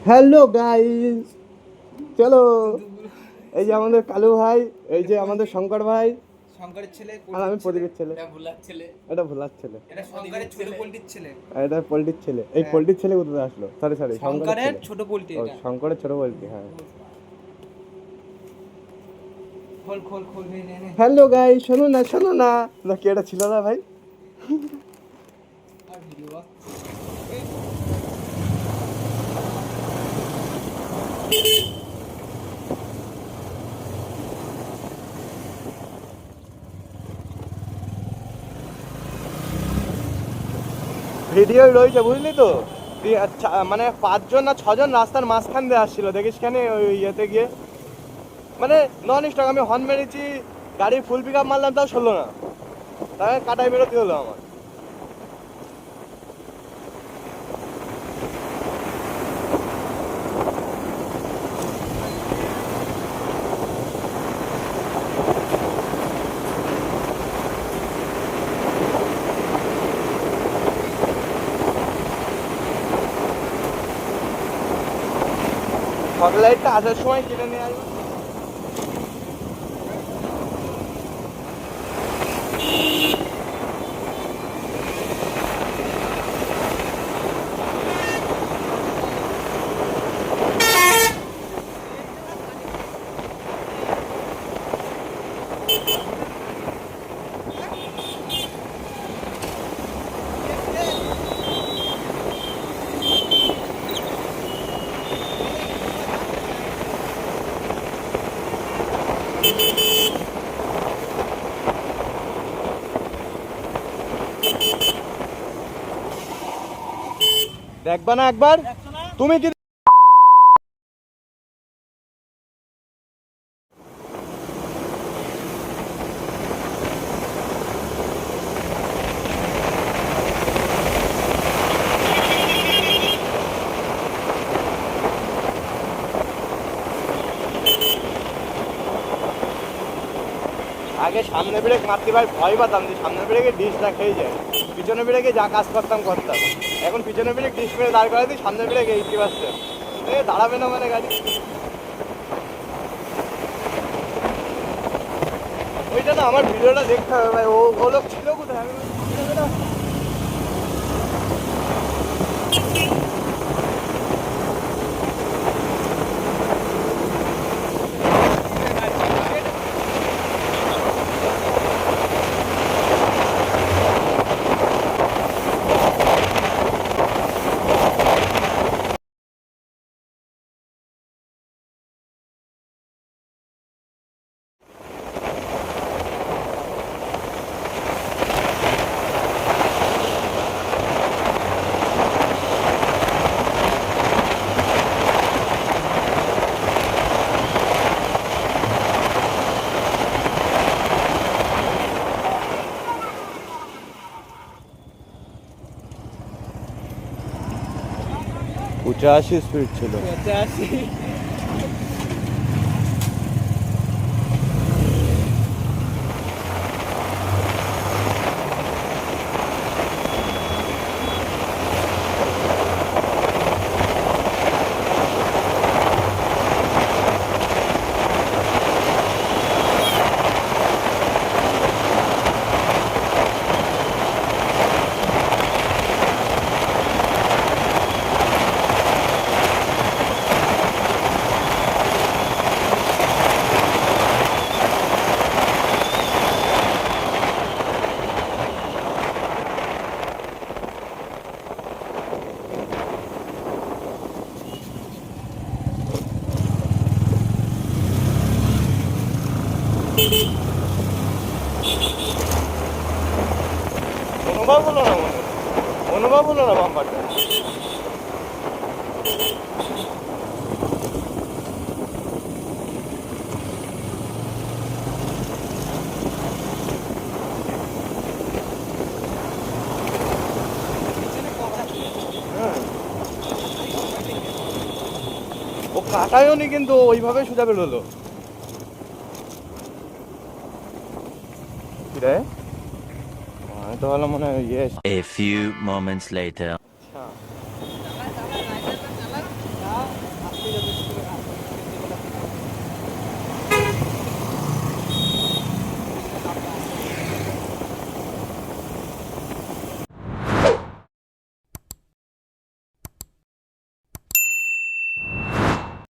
Hello guys, চলো। এই যে আমাদের কালু ভাই, এই যে আমাদের শঙ্কর ভাই, শঙ্করের ছেলে, আর আমি প্রদীপের ছেলে। এটা ভোলার ছেলে, এটা ভোলার ছেলে, এটা শঙ্করের ছোট পোল্ট্রির ছেলে, আর এটা পোল্ট্রির ছেলে। এই পোল্ট্রির ছেলে কোথায় আসলো? সরি সরি, শঙ্করের শঙ্করের ছেলে। ছোট পোল্ট্রি ও এটা। শঙ্করের ছোট পোল্ট্রি, হ্যাঁ। খোল খোল খোল, নে নে নে। হ্যালো গাইস, শোনো না শোনো না, না কি এটা ছিল না ভাই? আর ভিডিও বল। ভিডিও রয়েছে, বুঝলি তো? আচ্ছা, মানে 5জন না 6জন রাস্তার মাঝখান দিয়ে আসছিল, দেখিস কেন ওই ইয়েতে গিয়ে? মানে নন স্টপ, আমি হর্ন মেরেছি, গাড়ি ফুল পিক আপ মারলাম, তাও শুনলো না। তাই কাটাই বেরোতে হলো আমার। ফগ লাইটটা আসার সময় কিনে নিয়ে আসবো। দেখবা না একবার? তুমি কি আগে সামনে ব্রেক মারতে ভাই ভয় পাতাম যে সামনে ব্রেকে ডিসটা খেয়ে যায়, পিছনে ব্রেকে যা কাজ করতাম করতাম। এখন পিছনে ব্রেক ডিস মেরে দাঁড় করাই দিই, সামনে ব্রেক 80%। দাঁড়াবে না মানে গাড়ি। ওইটা না, আমার ভিডিওটা দেখতে হবে ভাই। ও লোক ছিল কোথায়? আমি পঁচাশি স্পিড ছিল। 85। অনুভব হলো না মনে, অনুভব হলো না বাম্পারটা। ও কাটায়ও নি, কিন্তু ওইভাবে সোজা বেরোলো। কি রে? আমি তো ভালো মনে হয় ইয়ে। A few moments later.